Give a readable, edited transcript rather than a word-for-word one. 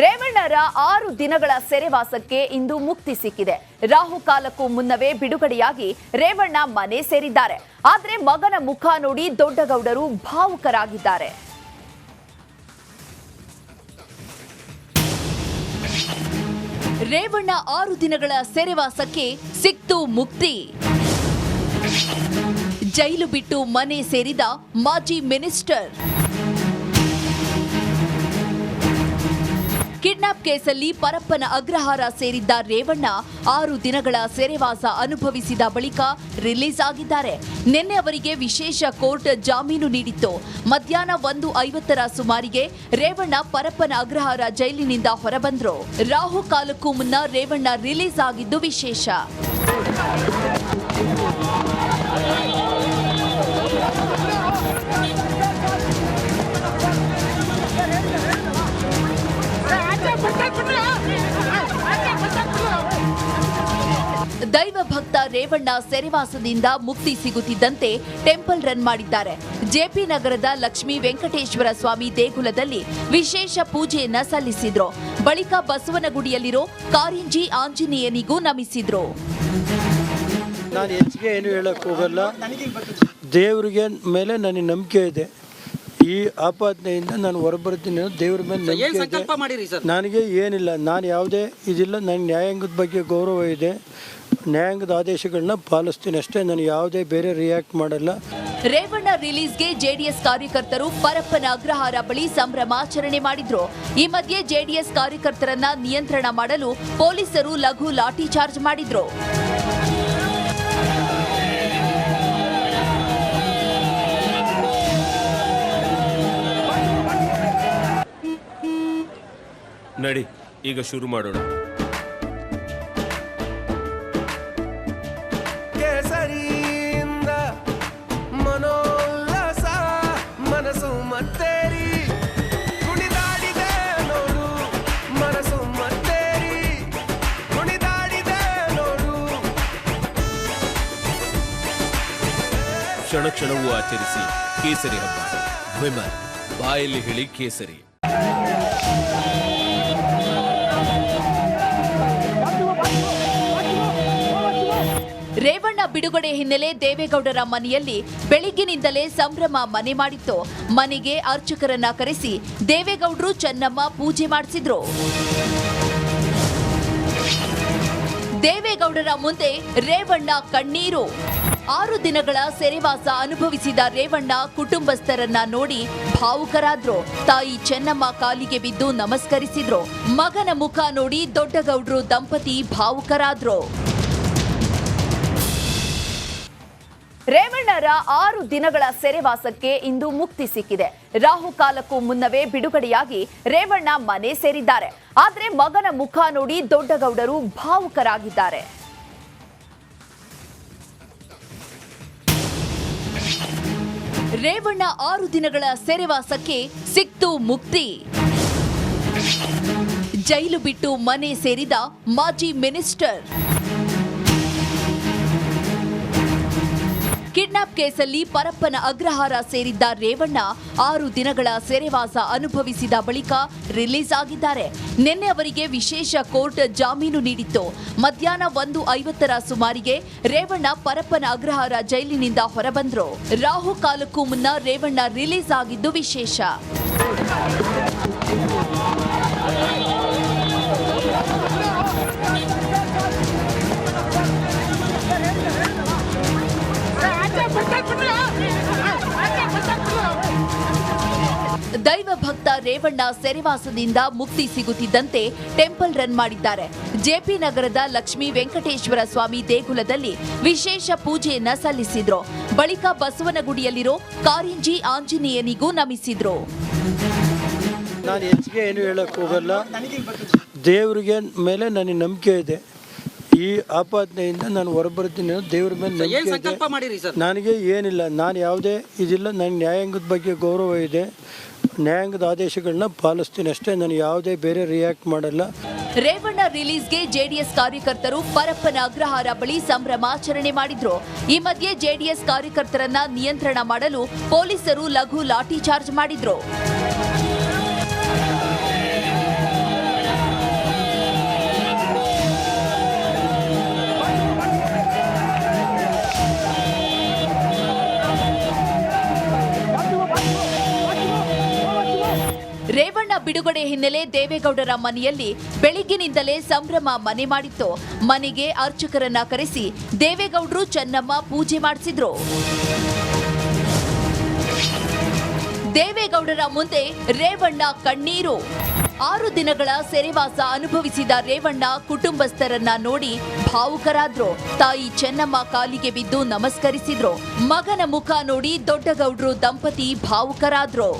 ರೇವಣ್ಣರ 6 ದಿನಗಳ ಸೆರೆವಾಸಕ್ಕೆ ಇಂದು ಮುಕ್ತಿ ಸಿಕ್ಕಿದೆ. ರಾಹುಕಾಲಕ್ಕೂ ಮುನ್ನವೇ ಬಿಡುಗಡೆಯಾಗಿ ರೇವಣ್ಣ ಮನೆ ಸೇರಿದ್ದಾರೆ. ಆದರೆ ಮಗನ ಮುಖ ನೋಡಿ ದೊಡ್ಡಗೌಡರು ಭಾವುಕರಾಗಿದ್ದಾರೆ. ರೇವಣ್ಣ 6 ದಿನಗಳ ಸೆರೆವಾಸಕ್ಕೆ ಸಿಕ್ತು ಮುಕ್ತಿ. ಜೈಲು ಬಿಟ್ಟು ಮನೆ ಸೇರಿದ ಮಾಜಿ ಮಿನಿಸ್ಟರ್. ಕಿಡ್ನಾಪ್ ಕೇಸಲ್ಲಿ ಪರಪ್ಪನ ಅಗ್ರಹಾರ ಸೇರಿದ್ದ ರೇವಣ್ಣ 6 ದಿನಗಳ ಸೆರೆವಾಸ ಅನುಭವಿಸಿದ ಬಳಿಕ ರಿಲೀಸ್ ಆಗಿದ್ದಾರೆ. ನಿನ್ನೆ ಅವರಿಗೆ ವಿಶೇಷ ಕೋರ್ಟ್ ಜಾಮೀನು ನೀಡಿತ್ತು. ಮಧ್ಯಾಹ್ನ 1:50 ಸುಮಾರಿಗೆ ರೇವಣ್ಣ ಪರಪ್ಪನ ಅಗ್ರಹಾರ ಜೈಲಿನಿಂದ ಹೊರಬಂದ್ರು. ರಾಹುಕಾಲಕ್ಕೂ ಮುನ್ನ ರೇವಣ್ಣ ರಿಲೀಸ್ ಆಗಿದ್ದು ವಿಶೇಷ. ದೈವ ಭಕ್ತ ರೇವಣ್ಣ ಸೆರೆವಾಸದಿಂದ ಮುಕ್ತಿ ಸಿಗುತ್ತಿದ್ದಂತೆ ಟೆಂಪಲ್ ರನ್ ಮಾಡಿದ್ದಾರೆ. ಜೆಪಿ ನಗರದ ಲಕ್ಷ್ಮೀ ವೆಂಕಟೇಶ್ವರ ಸ್ವಾಮಿ ದೇಗುಲದಲ್ಲಿ ವಿಶೇಷ ಪೂಜೆಯನ್ನ ಸಲ್ಲಿಸಿದ್ರು. ಬಳಿಕ ಬಸವನಗುಡಿಯಲ್ಲಿರೋ ಕಾರಿಂಜಿ ಆಂಜನೇಯನಿಗೂ ನಮಿಸಿದ್ರು. ನಾನು ಹೆಚ್ಚಿಗೆ ಏನು ಹೇಳಕ್ ಹೋಗಲ್ಲ. ದೇವರಿಗೆ ಮೇಲೆ ನನಗೆ ನಂಬಿಕೆ ಇದೆ. ಈ ಆಪಾದನೆಯಿಂದ ನಾನು ಹೊರಬರ್ತೀನಿ. ದೇವ್ರ ಮೇಲೆ ನಂಬಿಕೆ ಇದೆ. ನನಗೆ ಏನಿಲ್ಲ, ನಾನು ಯಾವುದೇ ಇದಿಲ್ಲ. ನನಗೆ ನ್ಯಾಯಾಂಗದ ಬಗ್ಗೆ ಗೌರವ ಇದೆ. ನ್ಯಾಯಾಂಗದ ಆದೇಶಗಳನ್ನ ಪಾಲಿಸ್ತೀನಿ ಅಷ್ಟೇ. ನಾನು ಯಾವುದೇ ಬೇರೆ ರಿಯಾಕ್ಟ್ ಮಾಡಲ್ಲ. ರೇವಣ್ಣ ರಿಲೀಸ್ಗೆ ಜೆಡಿಎಸ್ ಕಾರ್ಯಕರ್ತರು ಪರಪ್ಪನ ಅಗ್ರಹಾರ ಬಳಿ ಸಂಭ್ರಮಾಚರಣೆ ಮಾಡಿದ್ರು. ಈ ಮಧ್ಯೆ ಜೆಡಿಎಸ್ ಕಾರ್ಯಕರ್ತರನ್ನ ನಿಯಂತ್ರಣ ಮಾಡಲು ಪೊಲೀಸರು ಲಘು ಲಾಠಿ ಚಾರ್ಜ್ ಮಾಡಿದ್ರು. ನಡಿ, ಈಗ ಶುರು ಮಾಡೋಣ. ಕೇಸರಿಯಿಂದ ಮನೋಲ್ಲಾಸ ಮನಸ್ಸು ಮತ್ತೇರಿ ಕುಣಿದಾಡಿದೆ ನೋಡು, ಮನಸ್ಸು ಮತ್ತೇರಿ ಕುಣಿದಾಡಿದೆ ನೋಡು. ಕ್ಷಣ ಕ್ಷಣವೂ ಆಚರಿಸಿ ಕೇಸರಿ ಹಬ್ಬ. ವಿಮಲ್ ಬಾಯಲ್ಲಿ ಹೇಳಿ ಕೇಸರಿ. ರೇವಣ್ಣ ಬಿಡುಗಡೆ ಹಿನ್ನೆಲೆ ದೇವೇಗೌಡರ ಮನೆಯಲ್ಲಿ ಬೆಳಿಗ್ಗಿನಿಂದಲೇ ಸಂಭ್ರಮ ಮನೆ ಮಾಡಿತ್ತು. ಮನೆಗೆ ಅರ್ಚಕರನ್ನ ಕರೆಸಿ ದೇವೇಗೌಡರು ಚೆನ್ನಮ್ಮ ಪೂಜೆ ಮಾಡಿಸಿದ್ರು. ದೇವೇಗೌಡರ ಮುಂದೆ ರೇವಣ್ಣ ಕಣ್ಣೀರು. 6 ದಿನಗಳ ಸೆರೆವಾಸ ಅನುಭವಿಸಿದ ರೇವಣ್ಣ ಕುಟುಂಬಸ್ಥರನ್ನ ನೋಡಿ ಭಾವುಕರಾದ್ರು. ತಾಯಿ ಚೆನ್ನಮ್ಮ ಕಾಲಿಗೆ ಬಿದ್ದು ನಮಸ್ಕರಿಸಿದ್ರು. ಮಗನ ಮುಖ ನೋಡಿ ದೊಡ್ಡಗೌಡರು ದಂಪತಿ ಭಾವುಕರಾದ್ರು. ರೇವಣ್ಣರ 6 ದಿನಗಳ ಸೆರೆವಾಸಕ್ಕೆ ಇಂದು ಮುಕ್ತಿ ಸಿಕ್ಕಿದೆ. ರಾಹುಕಾಲಕ್ಕೂ ಮುನ್ನವೇ ಬಿಡುಗಡೆಯಾಗಿ ರೇವಣ್ಣ ಮನೆ ಸೇರಿದ್ದಾರೆ. ಆದರೆ ಮಗನ ಮುಖ ನೋಡಿ ದೊಡ್ಡಗೌಡರು ಭಾವುಕರಾಗಿದ್ದಾರೆ. ರೇವಣ್ಣ 6 ದಿನಗಳ ಸೆರೆವಾಸಕ್ಕೆ ಸಿಕ್ತು ಮುಕ್ತಿ. ಜೈಲು ಬಿಟ್ಟು ಮನೆ ಸೇರಿದ ಮಾಜಿ ಮಿನಿಸ್ಟರ್. ಕಿಡ್ನಾಪ್ ಕೇಸಲ್ಲಿ ಪರಪ್ಪನ ಅಗ್ರಹಾರ ಸೇರಿದ್ದ ರೇವಣ್ಣ 6 ದಿನಗಳ ಸೆರೆವಾಸ ಅನುಭವಿಸಿದ ಬಳಿಕ ರಿಲೀಸ್ ಆಗಿದ್ದಾರೆ. ನಿನ್ನೆ ಅವರಿಗೆ ವಿಶೇಷ ಕೋರ್ಟ್ ಜಾಮೀನು ನೀಡಿತ್ತು. ಮಧ್ಯಾಹ್ನ 1:50 ಸುಮಾರಿಗೆ ರೇವಣ್ಣ ಪರಪ್ಪನ ಅಗ್ರಹಾರ ಜೈಲಿನಿಂದ ಹೊರಬಂದ್ರು. ರಾಹುಕಾಲಕ್ಕೂ ಮುನ್ನ ರೇವಣ್ಣ ರಿಲೀಸ್ ಆಗಿದ್ದು ವಿಶೇಷ. ದೈವ ಭಕ್ತ ರೇವಣ್ಣ ಸೆರೆವಾಸದಿಂದ ಮುಕ್ತಿ ಸಿಗುತ್ತಿದ್ದಂತೆ ಟೆಂಪಲ್ ರನ್ ಮಾಡಿದ್ದಾರೆ. ಜೆಪಿ ನಗರದ ಲಕ್ಷ್ಮೀ ವೆಂಕಟೇಶ್ವರ ಸ್ವಾಮಿ ದೇಗುಲದಲ್ಲಿ ವಿಶೇಷ ಪೂಜೆಯನ್ನ ಸಲ್ಲಿಸಿದ್ರು. ಬಳಿಕ ಬಸವನಗುಡಿಯಲ್ಲಿರೋ ಕಾರಿಂಜಿ ಆಂಜನೇಯನಿಗೂ ನಮಿಸಿದ್ರು. ನಾನು ಹೆಚ್ಚಿಗೆ ಏನು ಹೇಳಕ್ ಹೋಗಲ್ಲ. ದೇವರಿಗೆ ಮೇಲೆ ನನಗೆ ನಂಬಿಕೆ ಇದೆ. ಈ ಆಪಾದನೆಯಿಂದ ನಾನು ಹೊರಬರ್ತೀನಿ. ದೇವ್ರ ಮೇಲೆ ನಂಬಿಕೆ ಇದೆ. ನನಗೆ ಏನಿಲ್ಲ, ನಾನು ಯಾವುದೇ ಇದಿಲ್ಲ. ನನಗೆ ನ್ಯಾಯಾಂಗದ ಬಗ್ಗೆ ಗೌರವ ಇದೆ. ನ್ಯಾಯಾಂಗದ ಆದೇಶಗಳನ್ನ ಪಾಲಿಸ್ತೀನಿ ಅಷ್ಟೇ. ನಾನು ಯಾವುದೇ ಬೇರೆ ರಿಯಾಕ್ಟ್ ಮಾಡಲ್ಲ. ರೇವಣ್ಣ ರಿಲೀಸ್ಗೆ ಜೆಡಿಎಸ್ ಕಾರ್ಯಕರ್ತರು ಪರಪ್ಪನ ಅಗ್ರಹಾರ ಬಳಿ ಸಂಭ್ರಮಾಚರಣೆ ಮಾಡಿದ್ರು. ಈ ಮಧ್ಯೆ ಜೆಡಿಎಸ್ ಕಾರ್ಯಕರ್ತರನ್ನ ನಿಯಂತ್ರಣ ಮಾಡಲು ಪೊಲೀಸರು ಲಘು ಲಾಠಿ ಚಾರ್ಜ್ ಮಾಡಿದ್ರು. ರೇವಣ್ಣ ಬಿಡುಗಡೆ ಹಿನ್ನೆಲೆ ದೇವೇಗೌಡರ ಮನೆಯಲ್ಲಿ ಬೆಳಿಗ್ಗಿನಿಂದಲೇ ಸಂಭ್ರಮ ಮನೆ ಮಾಡಿತ್ತು. ಮನೆಗೆ ಅರ್ಚಕರನ್ನ ಕರೆಸಿ ದೇವೇಗೌಡರು ಚೆನ್ನಮ್ಮ ಪೂಜೆ ಮಾಡಿಸಿದ್ರು. ದೇವೇಗೌಡರ ಮುಂದೆ ರೇವಣ್ಣ ಕಣ್ಣೀರು. 6 ದಿನಗಳ ಸೆರೆವಾಸ ಅನುಭವಿಸಿದ ರೇವಣ್ಣ ಕುಟುಂಬಸ್ಥರನ್ನ ನೋಡಿ ಭಾವುಕರಾದ್ರು. ತಾಯಿ ಚೆನ್ನಮ್ಮ ಕಾಲಿಗೆ ಬಿದ್ದು ನಮಸ್ಕರಿಸಿದ್ರು. ಮಗನ ಮುಖ ನೋಡಿ ದೊಡ್ಡಗೌಡ್ರು ದಂಪತಿ ಭಾವುಕರಾದ್ರು.